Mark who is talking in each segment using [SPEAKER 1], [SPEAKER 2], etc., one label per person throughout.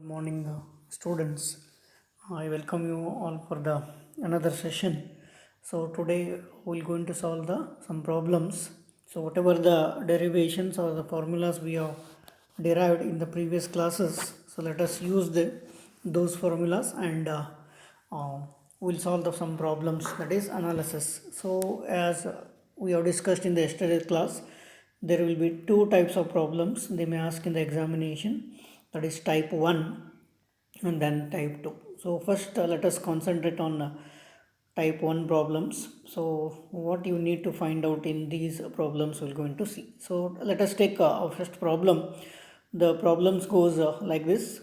[SPEAKER 1] Good morning, students. I welcome you all for the another session. So today we're going to solve some problems. So whatever the derivations or the formulas we have derived in the previous classes, so let us use those formulas and uh, we'll solve some problems, that is analysis. So as we have discussed in the yesterday's class, there will be two types of problems they may ask in the examination, that is type 1 and then type 2. So first let us concentrate on type 1 problems. So what you need to find out in these problems we're going to see. So let us take our first problem. The problems goes like this: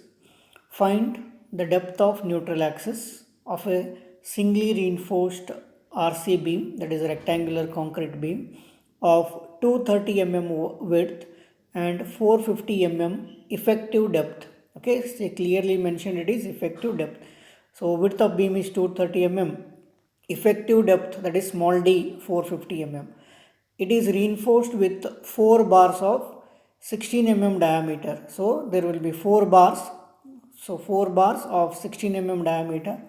[SPEAKER 1] find the depth of neutral axis of a singly reinforced RC beam, that is a rectangular concrete beam, of 230 mm width and 450 mm effective depth. Okay, so clearly mentioned it is effective depth. So width of beam is 230 mm, effective depth, that is small d, 450 mm. It is reinforced with 4 bars of 16 mm diameter. So there will be 4 bars. So 4 bars of 16 mm diameter.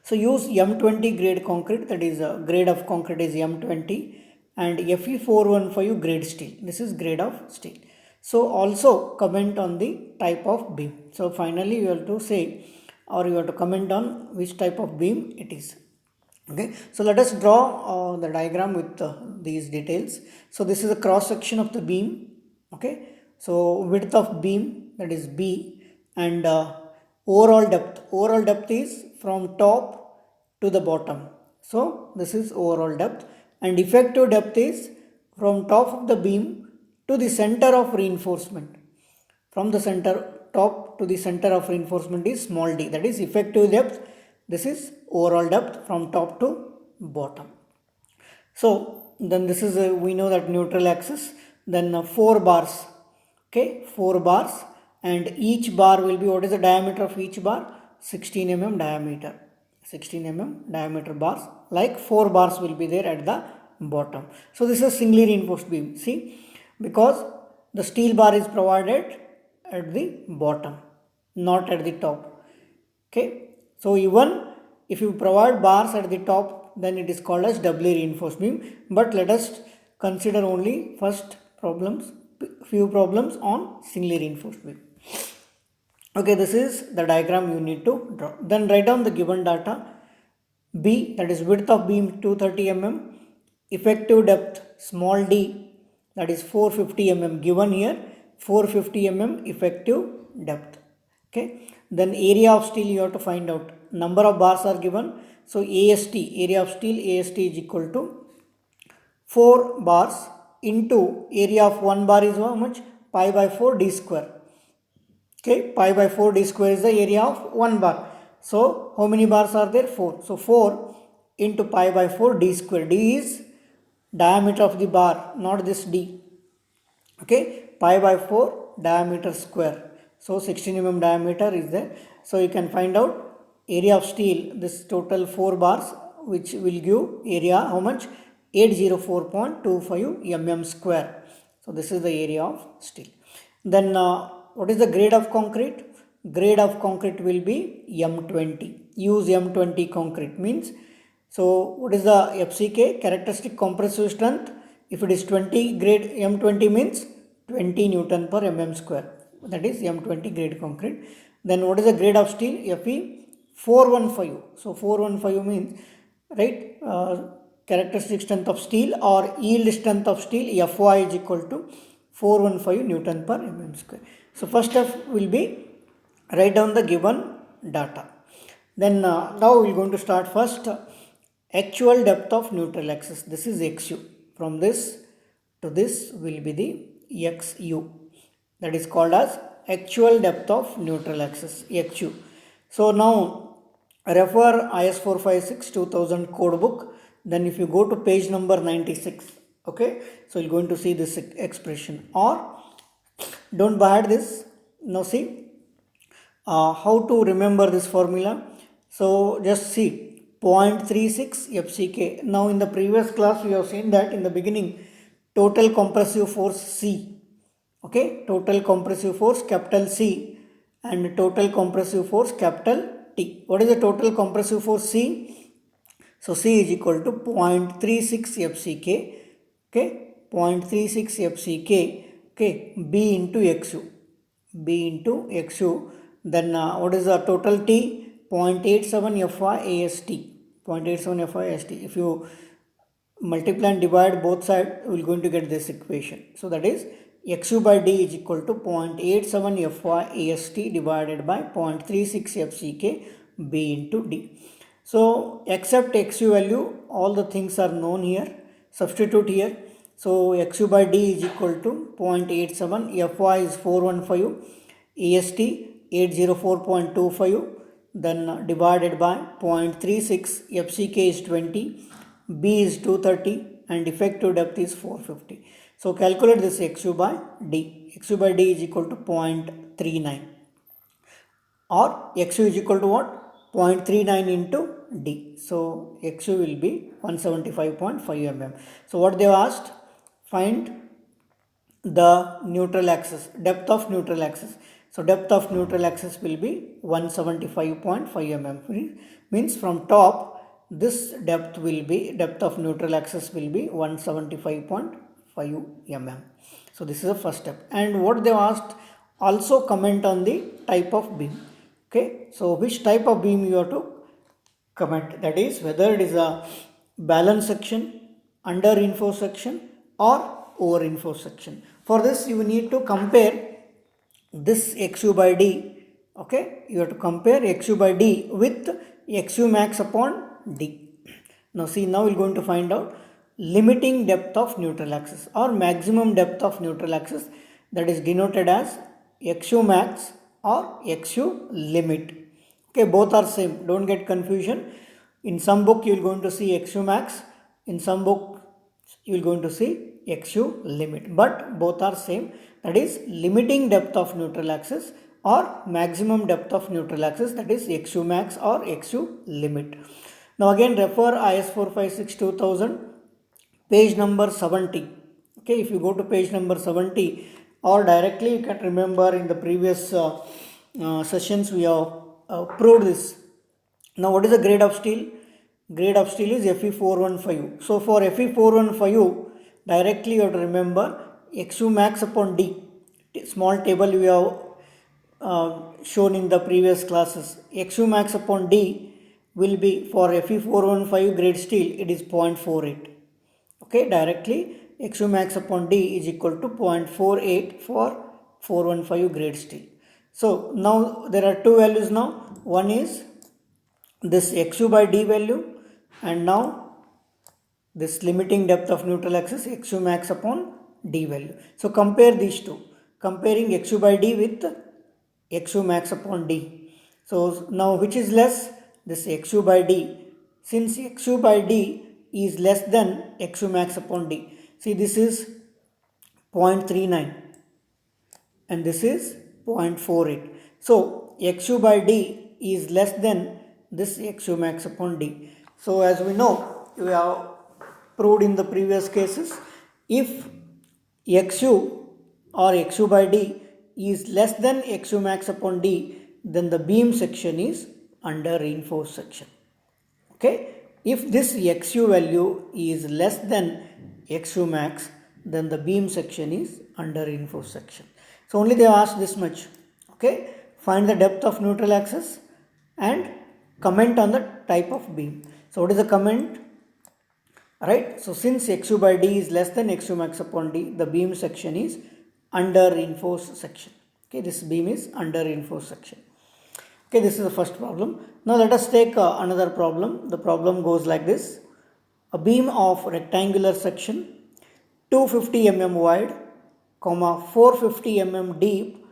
[SPEAKER 1] So use M20 grade concrete, that is grade of concrete is M20, and Fe415 grade steel. This is grade of steel. So also comment on the type of beam. So finally you have to say, or you have to comment on which type of beam it is. Okay, so let us draw the diagram with these details. So this is a cross section of the beam. Okay, so width of beam, that is B, and overall depth is from top to the bottom. So this is overall depth, and effective depth is from top of the beam to the center of reinforcement. From the center top to the center of reinforcement is small d, that is effective depth. This is overall depth from top to bottom. So then this is we know that neutral axis. Then 4 bars. Okay, 4 bars, and each bar will be, what is the diameter of each bar? 16 mm diameter. 16 mm diameter bars, like 4 bars will be there at the bottom. So this is singly reinforced beam. See, because the steel bar is provided at the bottom, not at the top. Okay, so even if you provide bars at the top, then it is called as doubly reinforced beam. But let us consider only first few problems on singly reinforced beam. Okay, this is the diagram you need to draw. Then write down the given data. B, that is width of beam 230 mm, effective depth small d, that is 450 mm given here, 450 mm effective depth. Okay, then area of steel you have to find out. Number of bars are given. So AST, area of steel, AST is equal to 4 bars into area of 1 bar is how much? Pi by 4 d square. Okay, pi by 4 d square is the area of 1 bar. So how many bars are there? 4. So 4 into pi by 4 d square. D is diameter of the bar, not this d. Okay, pi by 4 diameter square. So 16 mm diameter is there. So you can find out area of steel, this total 4 bars, which will give area how much? 804.25 mm square. So this is the area of steel. Then what is the grade of concrete? Grade of concrete will be M20. Use M20 concrete means, so what is the FCK, characteristic compressive strength? If it is 20, grade M20 means 20 Newton per mm square. That is M20 grade concrete. Then what is the grade of steel? Fe 415. So 415 means, right, characteristic strength of steel or yield strength of steel, Fy is equal to 415 Newton per mm square. So first step will be write down the given data. Then now we are going to start first actual depth of neutral axis. This is xu. From this to this will be the xu. That is called as actual depth of neutral axis, xu. So now refer IS 456 2000 code book. Then if you go to page number 96, okay, so you're going to see this expression, or don't buy this. Now see how to remember this formula. So just see 0.36 FCK. Now in the previous class we have seen that in the beginning, total compressive force C. Okay, total compressive force capital C and total compressive force capital T. What is the total compressive force C? So C is equal to 0.36 FCK, okay, 0.36 FCK, okay, B into XU, B into XU. Then what is the total T? 0.87 FY AST, 0.87 FY AST. If you multiply and divide both sides, we are going to get this equation. So that is XU by D is equal to 0.87 FY AST divided by 0.36 FCK B into D. So except XU value, all the things are known here. Substitute here. So XU by D is equal to 0.87, FY is 415, AST 804.25, then divided by 0.36, FCK is 20, B is 230 and effective depth is 450. So calculate this XU by D. XU by D is equal to 0.39 or XU is equal to what? 0.39 into D. So XU will be 175.5 mm. So what they have asked? Find the neutral axis, depth of neutral axis. So depth of neutral axis will be 175.5 mm. Means from top this depth of neutral axis will be 175.5 mm. So this is the first step. And what they asked, also comment on the type of beam. Okay, so which type of beam you have to comment, that is whether it is a balance section, under reinforced section or over reinforced section. For this you need to compare this XU by D. Okay, you have to compare XU by D with XU max upon D. Now see, now we are going to find out limiting depth of neutral axis or maximum depth of neutral axis, that is denoted as XU max or XU limit. Okay, both are same, don't get confusion. In some book you are going to see XU max, in some book you are going to see XU limit, but both are same, that is limiting depth of neutral axis or maximum depth of neutral axis, that is XU max or XU limit. Now again refer IS 456 2000, page number 70. Okay, if you go to page number 70, or directly you can remember in the previous sessions we have proved this. Now what is the grade of steel? Grade of steel is Fe415. So for Fe415, directly you have to remember XU max upon D. Small table we have shown in the previous classes. XU max upon D will be for Fe415 grade steel, it is 0.48. Okay, directly XU max upon D is equal to 0.48 for 415 grade steel. So now there are two values now. One is this XU by D value, and now this limiting depth of neutral axis XU max upon D value. So compare these two, comparing XU by D with XU max upon D. So now which is less? This XU by D. Since XU by D is less than XU max upon D, see this is 0.39 and this is 0.48. So XU by D is less than this XU max upon D. So as we know, we have proved in the previous cases, if XU or XU by D is less than XU max upon D, then the beam section is under reinforced section. Okay, if this XU value is less than XU max, then the beam section is under reinforced section. So only they asked this much. Okay, find the depth of neutral axis and comment on the type of beam. So what is the comment? Right, so since XU by D is less than XU max upon D, the beam section is under reinforced section. Okay, this beam is under reinforced section. Okay, this is the first problem. Now let us take another problem. The problem goes like this. A beam of rectangular section 250 mm wide, 450 mm deep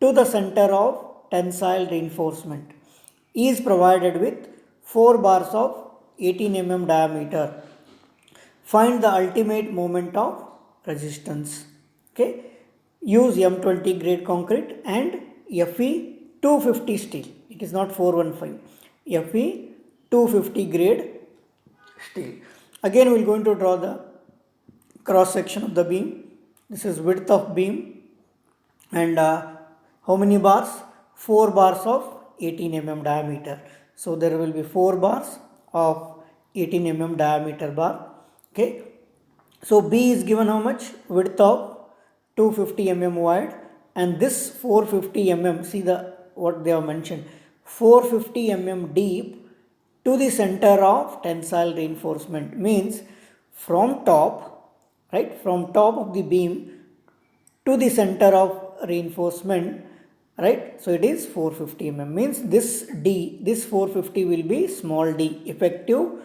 [SPEAKER 1] to the center of tensile reinforcement is provided with 4 bars of 18 mm diameter. Find the ultimate moment of resistance. Okay, use M20 grade concrete and Fe 250 steel. It is not 415. Fe 250 grade steel. Again we are going to draw the cross section of the beam. This is width of beam and how many bars? 4 bars of 18 mm diameter. So there will be 4 bars of 18 mm diameter bar. Okay. So B is given how much? Width of 250 mm wide, and this 450 mm, see the what they have mentioned, 450 mm deep to the center of tensile reinforcement, means from top, right, from top of the beam to the center of reinforcement, right. So it is 450 mm, means this D, this 450 will be small d, effective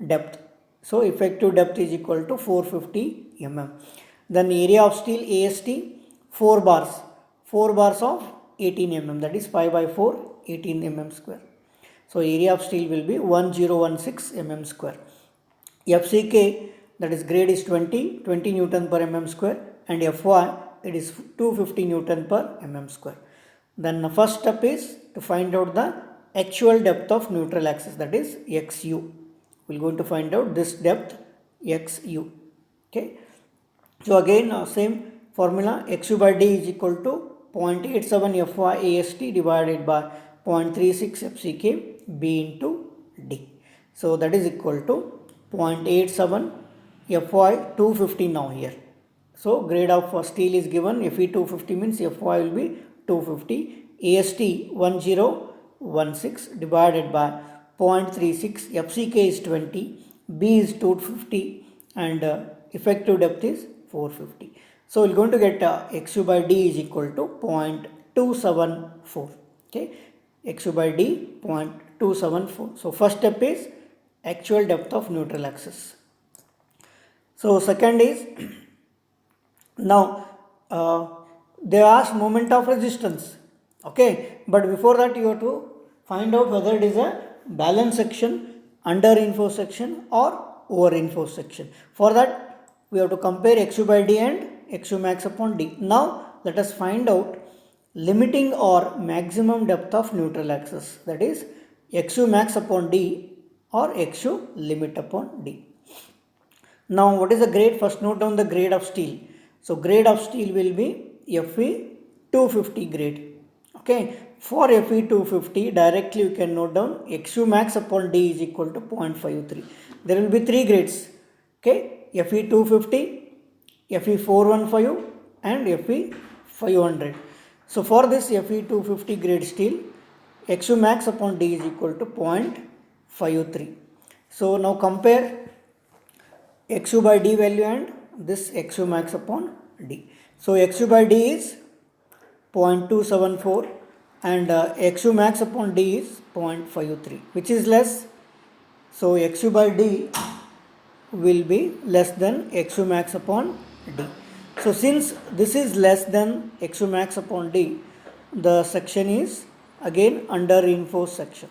[SPEAKER 1] depth. So effective depth is equal to 450 mm. Then area of steel AST 4 bars, 4 bars of 18 mm, that is 5 by 4, 18 mm square. So area of steel will be 1016 mm square. FCK, that is grade is 20 Newton per mm square, and FY it is 250 Newton per mm square. Then the first step is to find out the actual depth of neutral axis, that is XU. We are going to find out this depth XU. Okay. So again same formula, XU by D is equal to 0.87 FY AST divided by 0.36 FCK B into D. So that is equal to 0.87 Fy 250 now here. So grade of steel is given, Fe 250 means Fy will be 250, AST 1016 divided by 0.36, FCK is 20, B is 250, and effective depth is 450. So we are going to get XU by D is equal to 0.274. Okay, XU by D 0.274. So first step is actual depth of neutral axis. So second is now they ask moment of resistance. Okay, but before that you have to find out whether it is a balance section, under reinforced section, or over reinforced section. For that we have to compare XU by D and XU max upon D. Now let us find out limiting or maximum depth of neutral axis, that is XU max upon D or XU limit upon D. Now what is the grade? First note down the grade of steel. So grade of steel will be Fe 250 grade. Okay, for Fe 250 directly you can note down XU max upon D is equal to 0.53. There will be 3 grades. Okay, Fe 250, Fe 415 and Fe 500. So for this Fe 250 grade steel, XU max upon D is equal to 0.53. So now compare XU by D value and this XU max upon D. So XU by D is 0.274 and XU max upon D is 0.53, which is less. So XU by D will be less than XU max upon D. So since this is less than XU max upon D, the section is again under reinforced section.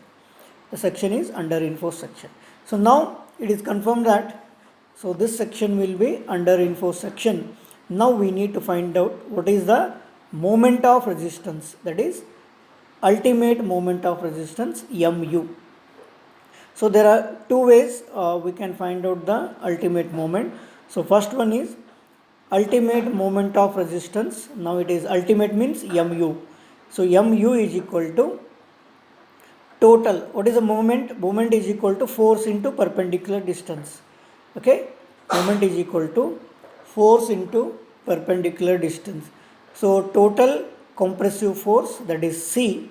[SPEAKER 1] The section is under reinforced section. So now it is confirmed that, so this section will be under reinforced section. Now we need to find out what is the moment of resistance, that is ultimate moment of resistance MU. So there are two ways we can find out the ultimate moment. So first one is ultimate moment of resistance. Now it is ultimate means MU. So MU is equal to total. What is the moment? Moment is equal to force into perpendicular distance. Okay, moment is equal to force into perpendicular distance. So total compressive force, that is C,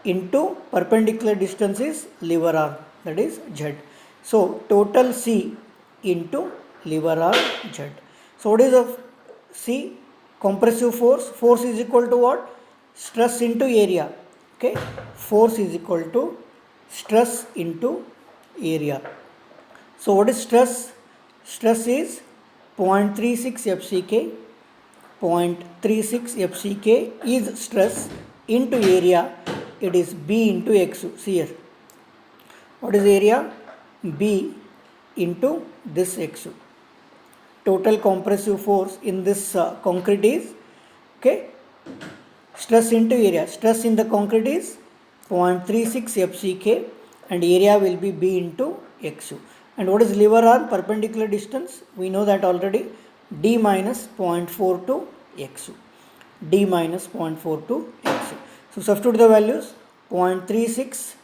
[SPEAKER 1] into perpendicular distance is lever arm, that is Z. So total C into lever arm Z. So what is the C? Compressive force. Force is equal to what? Stress into area. Okay, force is equal to stress into area. So what is stress? Stress is 0.36 FCK. 0.36 FCK is stress into area. It is B into XU. See here. What is area? B into this XU. Total compressive force in this concrete is, okay, stress into area. Stress in the concrete is 0.36 FCK and area will be B into XU. And what is lever arm? Perpendicular distance? We know that already. D minus 0.42 XU. D minus 0.42 XU. So substitute the values. 0.36,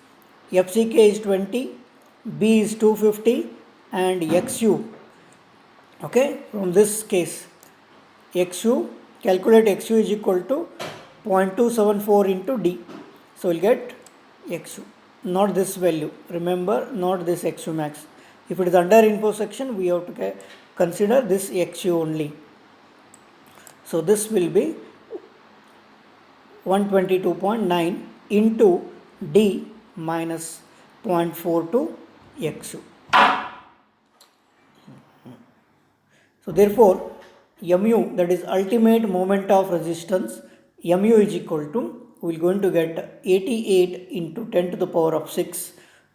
[SPEAKER 1] FCK is 20, B is 250 and XU. Okay, from this case, XU, calculate XU is equal to 0.274 into D. So we'll get XU, not this value. Remember, not this XU max. If it is under info section, we have to consider this XU only. So this will be 122.9 into D minus 0.42 XU. So therefore, mu, that is ultimate moment of resistance, mu is equal to, we are going to get 88 into 10 to the power of 6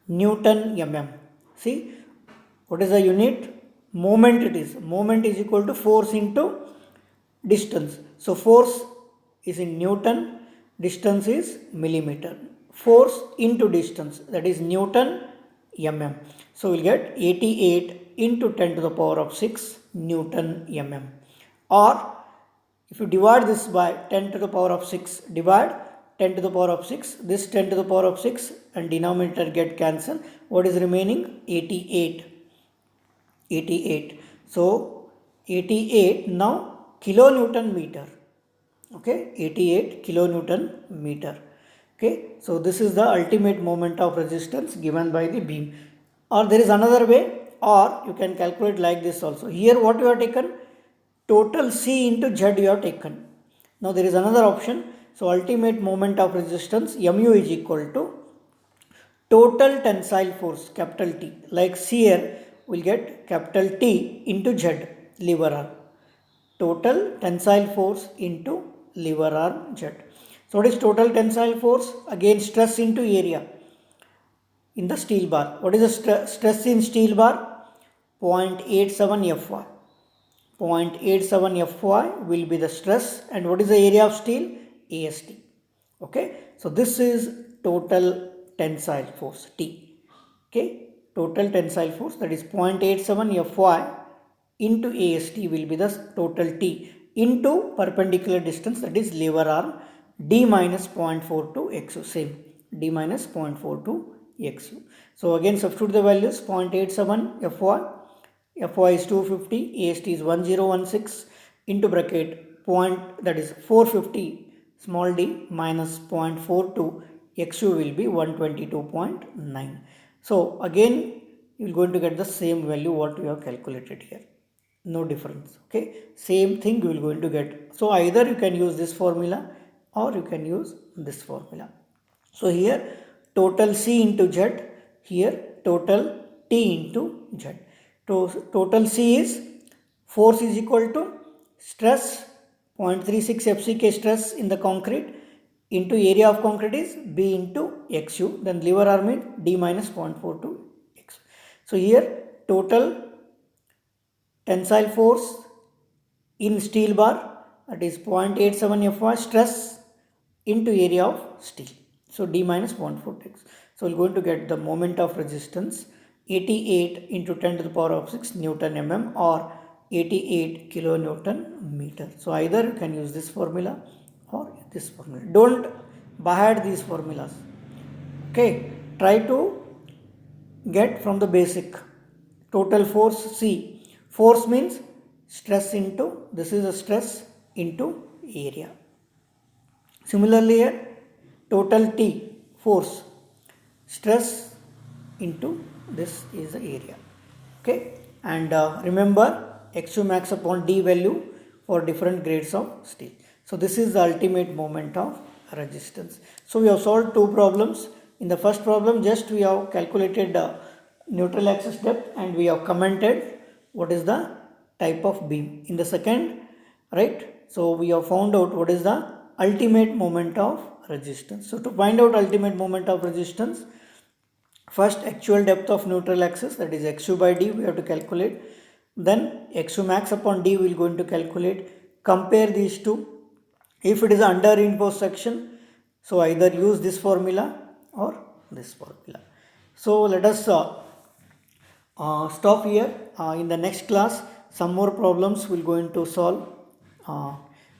[SPEAKER 1] Newton mm. See, what is the unit? Moment it is. Moment is equal to force into distance. So force is in Newton, distance is millimeter. Force into distance, that is Newton mm. So we'll get 88 into 10 to the power of 6 Newton mm. Or if you divide this by 10 to the power of 6, divide 10 to the power of 6, this 10 to the power of 6 and denominator get cancelled. What is remaining? 88. 88. So 88 now kilonewton meter. Okay, 88 kilonewton meter. Okay, so this is the ultimate moment of resistance given by the beam. Or there is another way, or you can calculate like this also. Here what you have taken? Total C into Z you have taken. Now there is another option. So ultimate moment of resistance, mu is equal to total tensile force, capital T. Like here we'll get capital T into Z, lever arm. Total tensile force into lever arm Z. So what is total tensile force? Again stress into area in the steel bar. What is the stress in steel bar? 0.87 Fy. 0.87 Fy will be the stress, and what is the area of steel? AST. Okay, so this is total tensile force T. Okay, total tensile force, that is 0.87 Fy into AST will be the total T into perpendicular distance, that is lever arm, D minus 0.42 XU, same, D minus 0.42 XU. So again substitute the values. 0.87 Fy, Fy is 250, AST is 1016 into bracket point, that is 450 small d minus 0.42 XU will be 122.9. So again you are going to get the same value what you have calculated here. No difference. Okay, same thing you will going to get. So either you can use this formula or you can use this formula. So here total C into Z, here total T into Z. Total C is force is equal to stress 0.36 FCK stress in the concrete into area of concrete is B into XU, then lever arm is D minus 0.42 X. So here total tensile force in steel bar, that is 0.87 Fy stress into area of steel. So D minus 0.42 X. So we're going to get the moment of resistance 88 into 10 to the power of 6 Newton mm or 88 kilonewton meter. So either you can use this formula or this formula. Don't by these formulas. Okay, try to get from the basic. Total force C. Force means stress into, this is a stress into area. Similarly here total T, force, stress into this is the area. Okay, and remember XU max upon D value for different grades of steel. So this is the ultimate moment of resistance. So we have solved two problems. In the first problem just we have calculated neutral axis depth and we have commented what is the type of beam. In the second, right, so we have found out what is the ultimate moment of resistance. So to find out ultimate moment of resistance, first actual depth of neutral axis, that is XU by D, we have to calculate. Then XU max upon D we are going to calculate. Compare these two. If it is under reinforced section, so either use this formula or this formula. So let us stop here. In the next class some more problems we are going to solve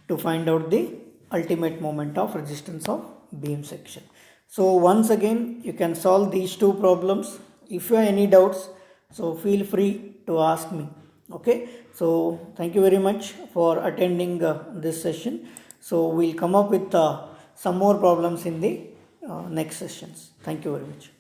[SPEAKER 1] to find out the ultimate moment of resistance of beam section. So once again you can solve these two problems. If you have any doubts, so feel free to ask me. Okay, so thank you very much for attending this session. So we'll come up with some more problems in the next sessions. Thank you very much.